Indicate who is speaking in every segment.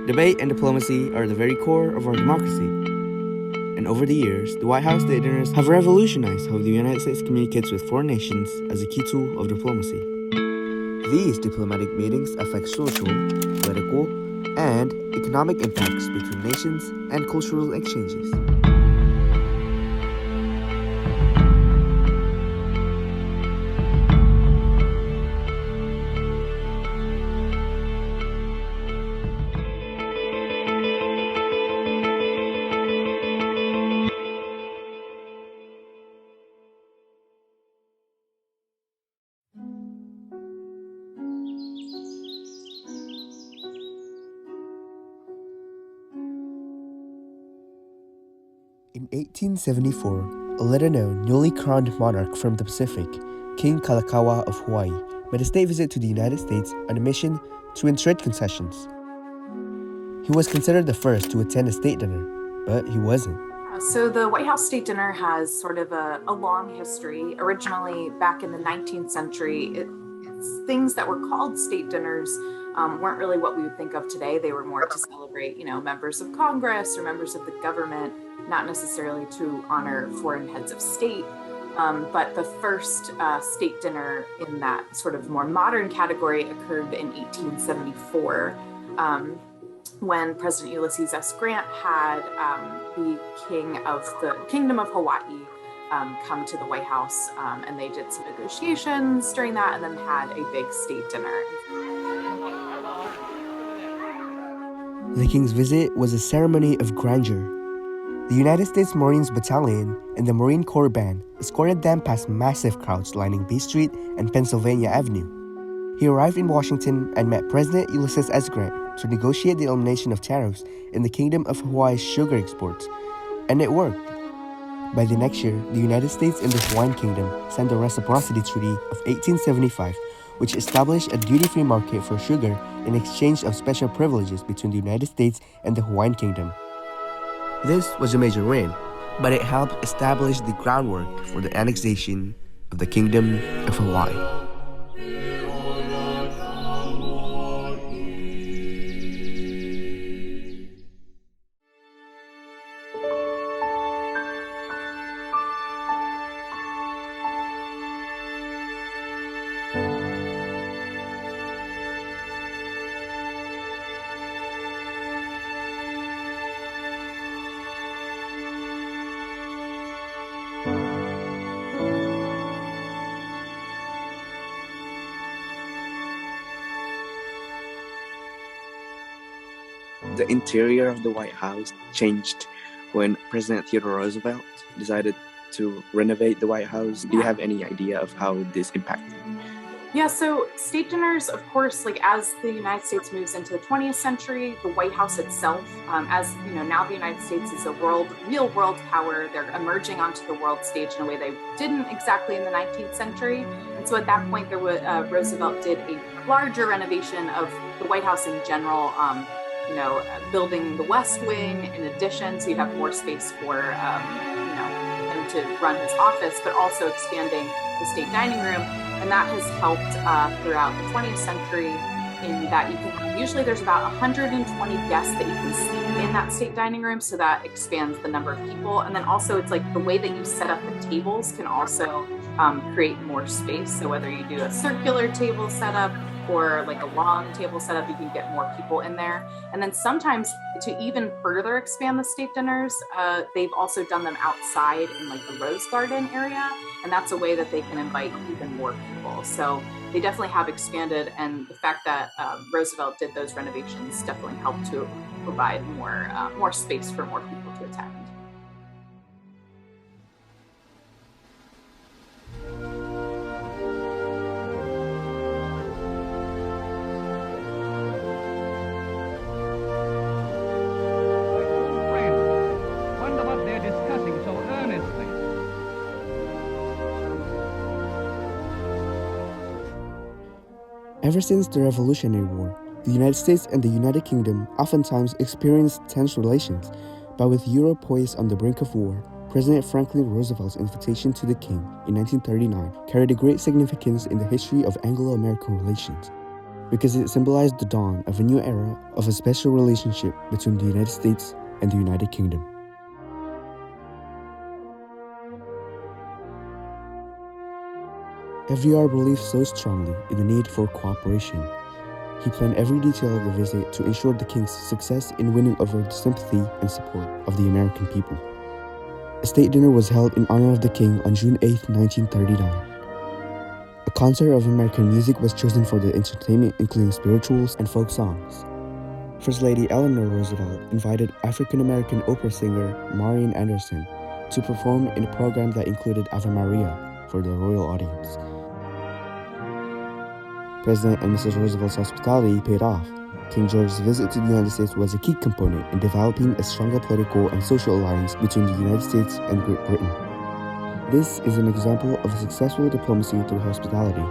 Speaker 1: Debate and diplomacy are the very core of our democracy. And over the years, the White House state dinners have revolutionized how the United States communicates with foreign nations as a key tool of diplomacy. These diplomatic meetings affect social, political, and economic impacts between nations and cultural exchanges. In 1874, a little-known, newly crowned monarch from the Pacific, King Kalakaua of Hawaii, made a state visit to the United States on a mission to win trade concessions. He was considered the first to attend a state dinner, but he wasn't.
Speaker 2: So the White House State Dinner has sort of a long history. Originally, back in the 19th century, it's things that were called state dinners weren't really what we would think of today. They were more to celebrate, members of Congress or members of the government, not necessarily to honor foreign heads of state. But the first state dinner in that sort of more modern category occurred in 1874. When President Ulysses S. Grant had the king of the Kingdom of Hawaii come to the White House, and they did some negotiations during that and then had a big state dinner.
Speaker 1: The king's visit was a ceremony of grandeur. The United States Marines Battalion and the Marine Corps Band escorted them past massive crowds lining B Street and Pennsylvania Avenue. He arrived in Washington and met President Ulysses S. Grant to negotiate the elimination of tariffs in the Kingdom of Hawaii's sugar exports, and it worked. By the next year, the United States and the Hawaiian Kingdom signed the Reciprocity Treaty of 1875, which established a duty-free market for sugar in exchange of special privileges between the United States and the Hawaiian Kingdom. This was a major win, but it helped establish the groundwork for the annexation of the Kingdom of Hawaii. The interior of the White House changed when President Theodore Roosevelt decided to renovate the White House. Do you have any idea of how this impacted?
Speaker 2: Yeah, so state dinners, of course, as the United States moves into the 20th century, the White House itself, now the United States is a real world power. They're emerging onto the world stage in a way they didn't exactly in the 19th century. And so at that point, Roosevelt did a larger renovation of the White House in general, building the West Wing in addition, so you have more space for, him to run his office, but also expanding the state dining room. And that has helped throughout the 20th century in that usually there's about 120 guests that you can see in that state dining room. So that expands the number of people. And then also it's the way that you set up the tables can also create more space. So whether you do a circular table setup or a long table setup, you can get more people in there. And then sometimes to even further expand the state dinners, they've also done them outside in the Rose Garden area. And that's a way that they can invite even more people. So they definitely have expanded. And the fact that Roosevelt did those renovations definitely helped to provide more space for more people to attend.
Speaker 1: Ever since the Revolutionary War, the United States and the United Kingdom oftentimes experienced tense relations, but with Europe poised on the brink of war, President Franklin Roosevelt's invitation to the king in 1939 carried a great significance in the history of Anglo-American relations. because it symbolized the dawn of a new era of a special relationship between the United States and the United Kingdom. FDR believed so strongly in the need for cooperation. He planned every detail of the visit to ensure the king's success in winning over the sympathy and support of the American people. A state dinner was held in honor of the king on June 8, 1939. A concert of American music was chosen for the entertainment, including spirituals and folk songs. First Lady Eleanor Roosevelt invited African-American opera singer Marian Anderson to perform in a program that included Ave Maria for the royal audience. President and Mrs. Roosevelt's hospitality paid off. King George's visit to the United States was a key component in developing a stronger political and social alliance between the United States and Great Britain. This is an example of a successful diplomacy through hospitality.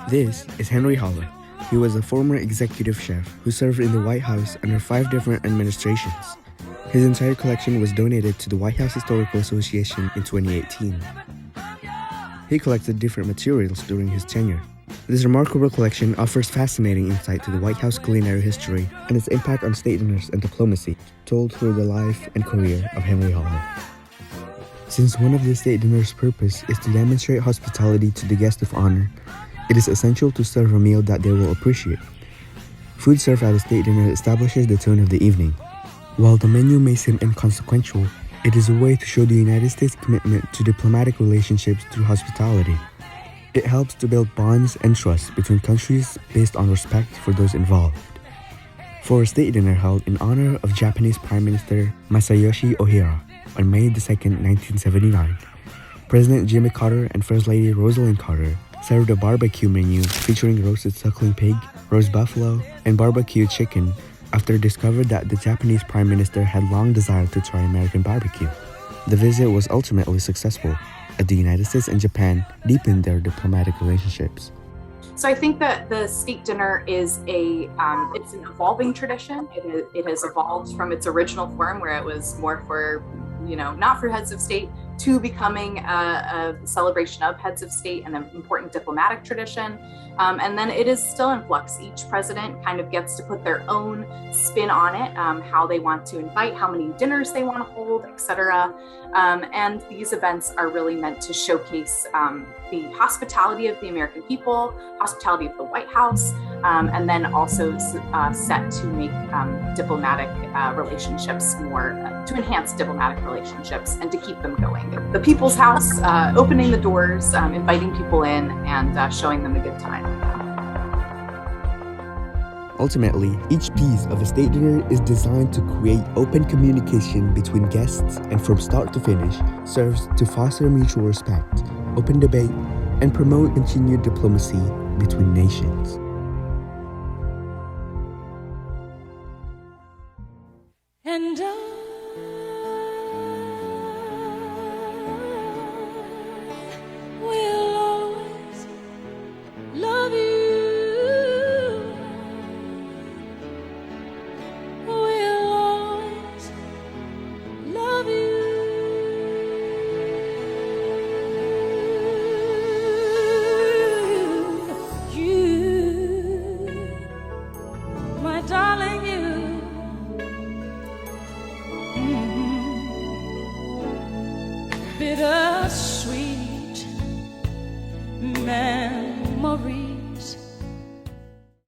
Speaker 1: This is Henry Holler. He was a former executive chef who served in the White House under 5 different administrations. His entire collection was donated to the White House Historical Association in 2018. He collected different materials during his tenure. This remarkable collection offers fascinating insight to the White House culinary history and its impact on state dinners and diplomacy, told through the life and career of Henry Holler. Since one of the state dinner's purpose is to demonstrate hospitality to the guest of honor, it is essential to serve a meal that they will appreciate. Food served at a state dinner establishes the tone of the evening. While the menu may seem inconsequential, it is a way to show the United States' commitment to diplomatic relationships through hospitality. It helps to build bonds and trust between countries based on respect for those involved. For a state dinner held in honor of Japanese Prime Minister Masayoshi Ohira on May 2, 1979, President Jimmy Carter and First Lady Rosalind Carter served a barbecue menu featuring roasted suckling pig, roast buffalo, and barbecue chicken after discovered that the Japanese Prime Minister had long desired to try American barbecue. The visit was ultimately successful, as the United States and Japan deepened their diplomatic relationships.
Speaker 2: So I think that the state dinner is it's an evolving tradition. It has evolved from its original form, where it was more for, not for heads of state, to becoming a celebration of heads of state and an important diplomatic tradition. And then it is still in flux. Each president kind of gets to put their own spin on it, how they want to invite, how many dinners they want to hold, etc. And these events are really meant to showcase the hospitality of the American people, hospitality of the White House, and then also set to make diplomatic relationships more, to enhance diplomatic relationships and to keep them going. The People's House, opening the doors, inviting people in, and showing them a good time.
Speaker 1: Ultimately, each piece of a state dinner is designed to create open communication between guests and from start to finish serves to foster mutual respect, open debate, and promote continued diplomacy between nations.
Speaker 3: And